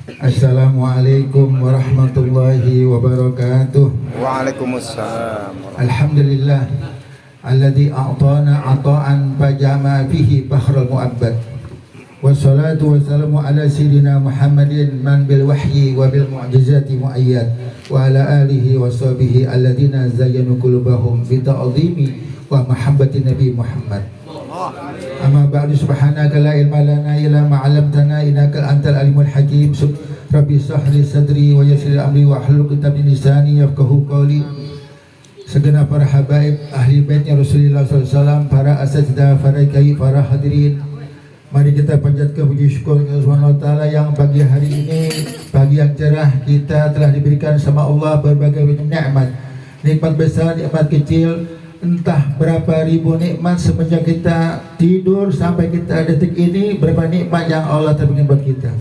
Assalamualaikum warahmatullahi wabarakatuh. Waalaikumsalam. Alhamdulillah alladzi a'tana 'ata'an fajama fihi fakhrul mu'abbad. Wassalatu wassalamu ala sayyidina Muhammadin man bil wahyi wa bil mu'jizati mu'ayyad wa ala alihi wa sahbihi alladzina zayyanu qulubahum bi ta'zimi wa mahabbati Nabi Muhammad. Amma ba'du, subhanaka la ilma lana illa ma 'allamtana innaka antal alimul hakim. Rabbi shrah li sadri wa yassir li amri wa hlul 'uqdatam min lisani yafqahu qawli. Segenap para habaib ahli baitnya Rasulullah SAW, para asatidzah, para kiai, para hadirin, mari kita panjatkan puji syukur kepada Subhanahu wa taala yang pagi hari ini, pagi yang cerah, kita telah diberikan sama Allah berbagai macam nikmat. Nikmat besar, nikmat kecil, entah berapa ribu nikmat semenjak kita tidur sampai kita detik ini. Berapa nikmat yang Allah terberikan buat kita.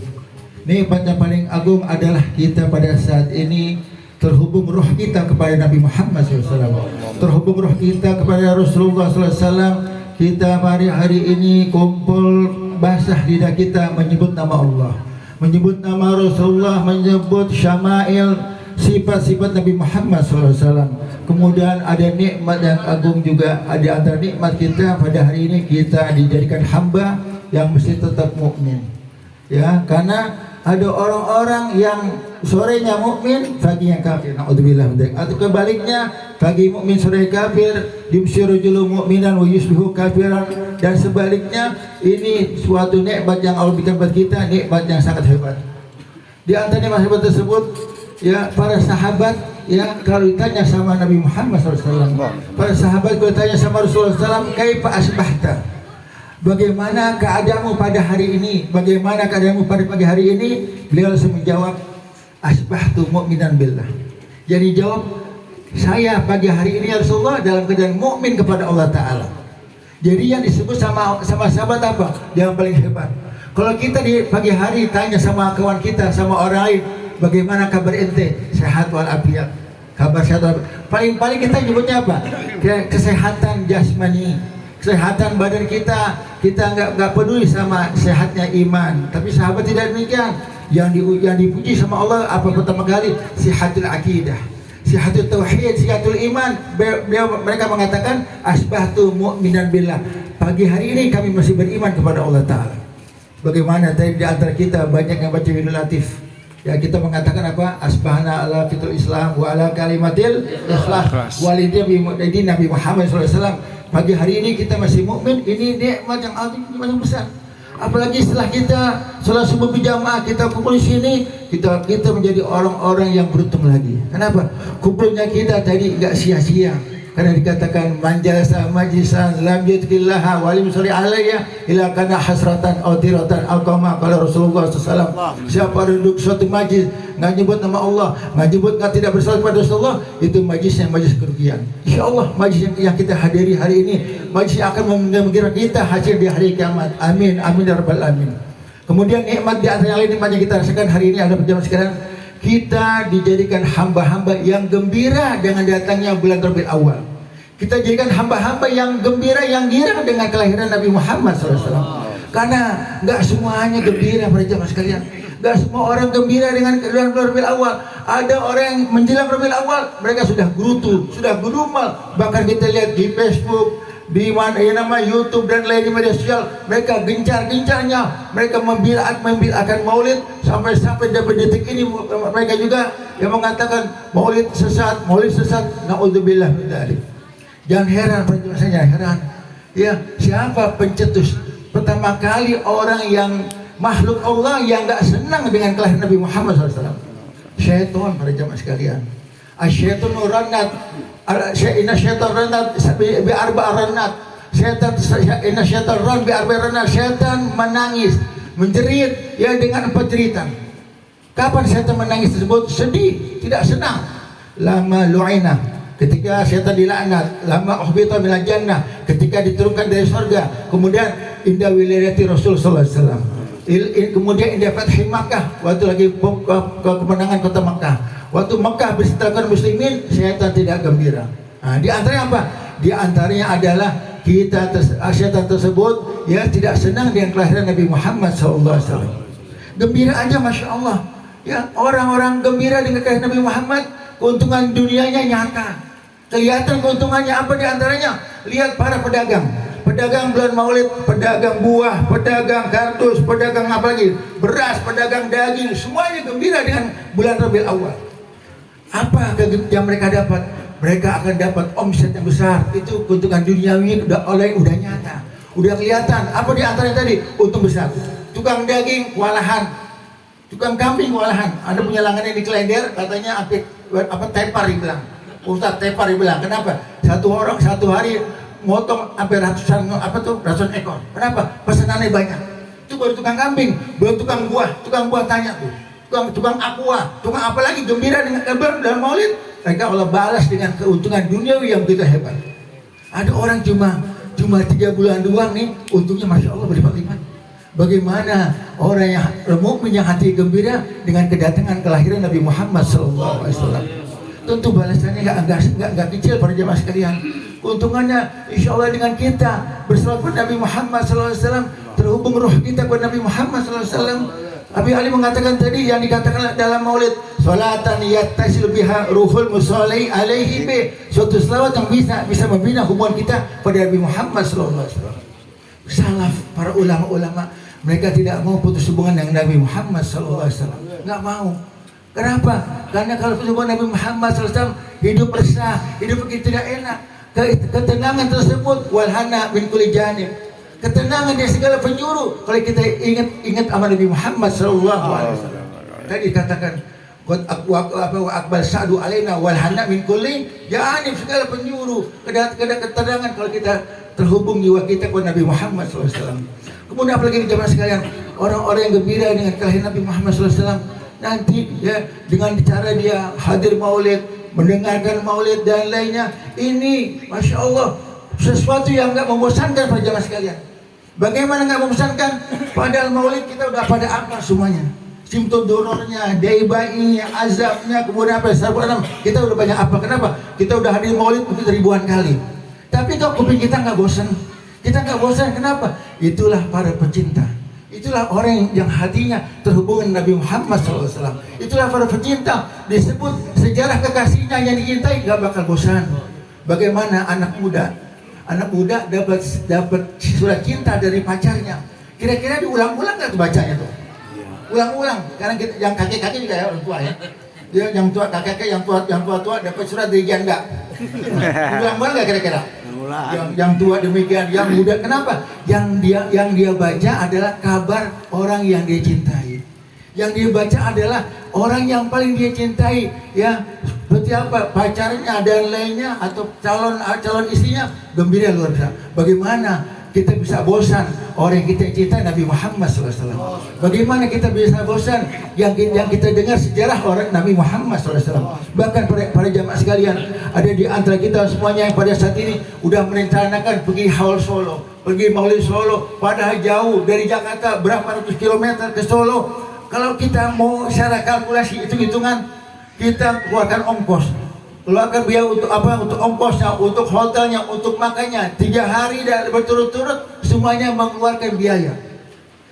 Nikmat yang paling agung adalah kita pada saat ini terhubung roh kita kepada Nabi Muhammad SAW, terhubung roh kita kepada Rasulullah SAW. Kita hari ini kumpul, basah lidah kita menyebut nama Allah, menyebut nama Rasulullah, menyebut syama'il, sifat-sifat Nabi Muhammad SAW. Kemudian ada nikmat yang agung juga, ada antara nikmat kita pada hari ini, kita dijadikan hamba yang mesti tetap mukmin. Ya, karena ada orang-orang yang sorenya mukmin, paginya kafir. Naudzubillah min dzalik. Atau kebaliknya, pagi mukmin sore kafir, yumsiru rajulu mu'minan wa yusbihu kafiran, dan sebaliknya. Ini suatu nikmat yang Allah berikan buat kita, nikmat yang sangat hebat. Di antara nikmat hebat tersebut, ya, para sahabat, ya, kalau ditanya sama Nabi Muhammad SAW, para sahabat kalau ditanya sama Rasulullah SAW, kaifa asbahta, bagaimana keadaanmu pada hari ini, bagaimana keadaanmu pada pagi hari ini, beliau langsung menjawab, asbahtu mu'minan billah. Jadi jawab, saya pagi hari ini ya Rasulullah dalam keadaan mukmin kepada Allah Ta'ala. Jadi yang disebut sama sahabat apa? Yang paling hebat. Kalau kita di pagi hari tanya sama kawan kita, sama orang lain, bagaimana kabar ente? Sehat walafiat. Kabar sehat walafiat. Paling kita nyebutnya apa? Kesehatan jasmani, kesehatan badan kita. Kita nggak peduli sama sehatnya iman. Tapi sahabat tidak demikian. Yang dipuji sama Allah apa pertama kali? Sihatul akidah, sihatul tauhid, sihatul iman. Mereka mengatakan asbahtu mu'minan billah. Pagi hari ini kami masih beriman kepada Allah Ta'ala. Bagaimana tadi di antara kita banyak yang baca Wirdul Latif. Ya, kita mengatakan apa? Asbahna ala fitril Islam wa ala kalimatil ikhlas walidin Nabi Muhammad SAW. Pagi hari ini kita masih mukmin. Ini nikmat yang agung, yang besar. Apalagi setelah kita sholat subuh berjamaah, kita kumpul di sini, kita menjadi orang-orang yang beruntung lagi. Kenapa? Kumpulnya kita tadi nggak sia-sia. Karena dikatakan manjalasa majlisan lam yudkillaha walim sholli alayya ila kana hasratan aw tiratan aw kama qala Rasulullah SAW. Siapa duduk suatu majlis nggak nyebut nama Allah, nggak tidak bersalat pada Rasulullah, itu majlisnya majlis kerugian. Insyaallah majlis yang kita hadiri hari ini, majlis yang akan menggira kita hasil di hari kiamat. Amin, amin ya rabbal alamin. Kemudian nikmat di antara yang lain nikmat yang kita rasakan hari ini ada pada zaman sekarang, kita dijadikan hamba-hamba yang gembira dengan datangnya bulan Rabiul Awal. Kita jadikan hamba-hamba yang gembira, yang girang dengan kelahiran Nabi Muhammad SAW. Karena nggak semuanya gembira pada jamaah sekalian. Nggak semua orang gembira dengan bulan Rabiul Awal. Ada orang yang menjelang Rabiul Awal, mereka sudah gerutu, sudah gerumal. Bahkan kita lihat di Facebook, di mana YouTube dan lain di media sosial, mereka gencar-gencarnya, mereka membilakan maulid sampai dapat detik ini. Mereka juga yang mengatakan maulid sesat. Naudzubillah min dzalik. Jangan heran, penjelasannya heran. Ya, siapa pencetus pertama kali orang yang makhluk Allah yang nggak senang dengan kelahiran Nabi Muhammad SAW? Syaitan pada jamaah sekalian. Asyaitonu ranat. Inna syaitan ranat bi arba ranat. Inna syaitan ran bi arba ranat. Syaitan menangis, menjerit, ya, dengan 4 jeritan. Kapan syaitan menangis tersebut? Sedih, tidak senang. Lama lu'ina, ketika syaitan dilaknat. Lama uhbita minal jannah, ketika diturunkan dari surga. Kemudian indah wilayati Rasul sallallahu alaihi wasallam. Kemudian indah fathi Makkah, waktu lagi kemenangan kota Makkah. Waktu Mekah bersetelahkan muslimin, syaitan tidak gembira. Nah, di antaranya apa? Di antaranya adalah syaitan tersebut ya tidak senang dengan kelahiran Nabi Muhammad SAW. Gembira aja, masya Allah. Ya, orang-orang gembira dengan kelahiran Nabi Muhammad, keuntungan dunianya nyata. Kelihatan keuntungannya apa di antaranya? Lihat para pedagang. Pedagang bulan Maulid, pedagang buah, pedagang kardus, pedagang apa lagi? Beras, pedagang daging, semuanya gembira dengan bulan Rabiul Awal. Apa yang mereka dapat? Mereka akan dapat omset yang besar. Itu keuntungan duniawi udah nyata. Udah kelihatan. Apa di antaranya tadi? Untung besar. Tukang daging kewalahan. Tukang kambing kewalahan. Ada punya langganan di Klender, katanya apa tepar dibilang. Ustaz tepar dibilang. Kenapa? Satu hari motong hampir ratusan ekor. Kenapa? Pesanannya banyak. Itu baru tukang kambing, belum tukang buah. Tukang buah tanya tuh, tukang aqua, tukang apa lagi gembira dengan dalam Maulid. Mereka Allah balas dengan keuntungan duniawi yang begitu hebat. Ada orang cuma 3 bulan doang nih, untungnya masya Allah berlipat-lipat. Bagaimana orang yang mukmin yang hati gembira dengan kedatangan kelahiran Nabi Muhammad SAW? Tentu balasannya nggak kecil para jemaah sekalian. Keuntungannya insya Allah dengan kita bersalawat kepada Nabi Muhammad SAW, terhubung roh kita kepada Nabi Muhammad SAW. Abi Ali mengatakan tadi yang dikatakan dalam Maulid, salatan yattasil biha ruhul musalli alaihi bi, suatu selawat yang bisa membina hubungan kita pada Nabi Muhammad SAW. Salaf para ulama-ulama mereka tidak mau putus hubungan dengan Nabi Muhammad SAW, nggak mau. Kenapa? Karena kalau putus hubungan Nabi Muhammad SAW, hidup resah, hidup begitu tidak enak. Ketenangan tersebut walhana min kulli janib, ketenangan dari segala penjuru kalau kita ingat amal Nabi Muhammad sallallahu alaihi wasallam. Tadi katakan qad akbal sa'du alaina walhana min kulli janib, segala penjuru ketenangan kalau kita terhubung jiwa kita kepada Nabi Muhammad sallallahu alaihi wasallam. Kemudian apalagi di zaman sekalian, orang-orang yang gembira dengan kelahiran Nabi Muhammad sallallahu alaihi wasallam nanti ya dengan cara dia hadir Maulid, mendengarkan Maulid dan lainnya, ini Masya Allah sesuatu yang nggak membosankan para jamaah sekalian. Bagaimana nggak membosankan? Padahal Maulid kita udah pada apa semuanya, simptom donornya, daibainya, azabnya, kemudian apa kita udah banyak apa. Kenapa? Kita udah hadir Maulid mungkin ribuan kali, tapi kok kuping kita nggak bosan. Kita nggak bosan. Kenapa? Itulah para pecinta. Itulah orang yang hatinya terhubung dengan Nabi Muhammad SAW. Itulah para pecinta, disebut sejarah kekasihnya yang dicintai gak bakal bosan. Bagaimana anak muda dapat surat cinta dari pacarnya. Kira-kira diulang-ulang gak tuh bacanya tuh? Ulang-ulang. Karena kita, yang kakek-kakek juga ya orang tua ya. Dia yang tua kakek-kakek yang tua dapat surat dari janda. Ulang-ulang gak kira-kira? Yang tua demikian, yang muda. Kenapa? Yang dia baca adalah kabar orang yang dia cintai. Yang dia baca adalah orang yang paling dia cintai, ya seperti apa pacarnya dan lainnya atau calon istrinya, gembira luar biasa. Bagaimana kita bisa bosan orang yang kita cintai Nabi Muhammad SAW? Bagaimana kita bisa bosan yang kita dengar sejarah orang Nabi Muhammad SAW? Bahkan para jamaah sekalian, ada di antara kita semuanya yang pada saat ini udah merencanakan pergi haul Solo, pergi Maulid Solo, padahal jauh dari Jakarta berapa ratus kilometer ke Solo. Kalau kita mau secara kalkulasi hitung-hitungan, kita keluarkan ongkos, keluarkan biaya untuk apa? Untuk ongkosnya, untuk hotelnya, untuk makannya. 3 hari dan berturut-turut semuanya mengeluarkan biaya.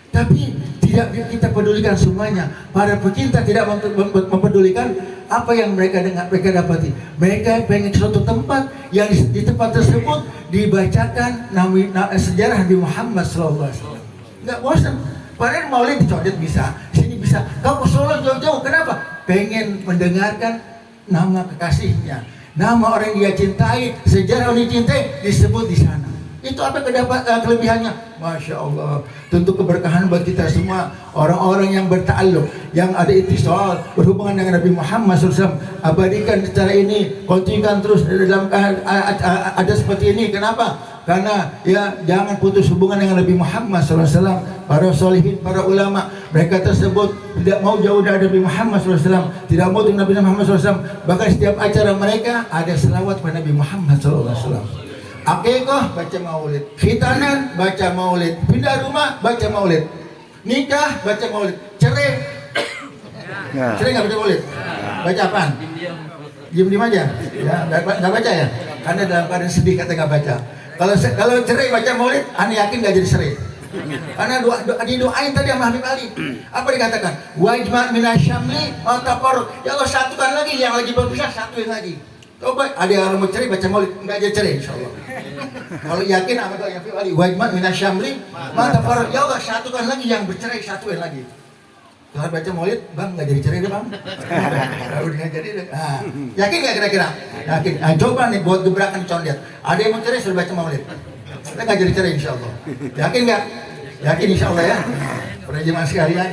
Tapi tidak kita pedulikan semuanya. Para pecinta tidak mempedulikan apa yang mereka dapati. Mereka pengen suatu tempat yang di tempat tersebut dibacakan sejarah Nabi Muhammad SAW. Nggak bosan. Padahal Maulid dicodet bisa, sini bisa. Kau ke Solo jauh-jauh, kenapa? Pengen mendengarkan nama kekasihnya, nama orang yang dia cintai, sejarah orang yang dicintai disebut di sana. Itu apa kelebihannya? Masya Allah. Tentu keberkahan buat kita semua, orang-orang yang berta'alluq, yang ada ittisal, berhubungan dengan Nabi Muhammad SAW. Abadikan secara ini, kontinkan terus dalam ada seperti ini. Kenapa? Karena ya jangan putus hubungan dengan Nabi Muhammad SAW. Para solihin, para ulama, mereka tersebut tidak mau jauh dari Nabi Muhammad SAW, tidak mau dengan Nabi Muhammad SAW. Bahkan setiap acara mereka ada selawat pada Nabi Muhammad SAW. Akikah baca Maulid, khitanan baca Maulid, pindah rumah baca Maulid, nikah baca Maulid, cerai nggak baca Maulid, baca apaan? Diam aja, ya nggak baca ya, karena dalam keadaan sedih kata nggak baca. Kalau cerai baca Maulid, aneh yakin nggak jadi cerai. Karena didoain tadi sama Habib Ali. Apa dikatakan? Wajma minasyamli matafarruq. Ya Allah, satukan lagi yang lagi berpisah, satuin lagi. Coba ada yang mau cerai baca maulid, enggak aja cerai insyaallah. Kalau yakin sama doa Habib Ali, wajma minasyamli matafarruq. Ya Allah, satukan lagi yang bercerai, satuin lagi. Kalau baca maulid, bang nggak jadi cerai deh bang. Udah nggak jadi deh. Yakin nggak kira-kira? Yakin. Coba nih buat gebrakan condet. Ada yang mau cerai suruh baca maulid. Kita nggak jadi cerai insya Allah. Yakin nggak? Yakin insya Allah ya. Para jemaah sekalian,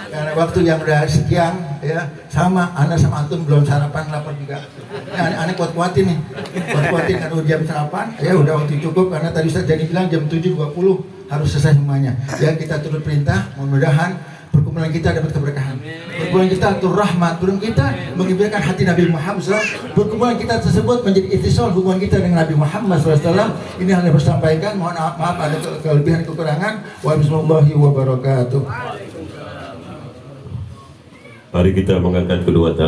karena waktu yang udah siang ya, sama anak sama antum belum sarapan, lapar juga. Anak kuat-kuatin nih, kuat-kuatin karena udah jam sarapan. Ya udah waktu cukup karena tadi Ustaz jadi bilang jam 7.20 harus selesai semuanya. Ya kita turut perintah, mudah-mudahan perkumpulan kita dapat keberkahan. Perkumpulan kita turun rahmat, turun kita menggembirakan hati Nabi Muhammad SAW. Perkumpulan kita tersebut menjadi ittisal hubungan kita dengan Nabi Muhammad SAW. Ini hal yang harus disampaikan. Mohon maaf ada kelebihan kekurangan. Wabillahi wabarakatuh. Mari kita mengangkat kedua tangan.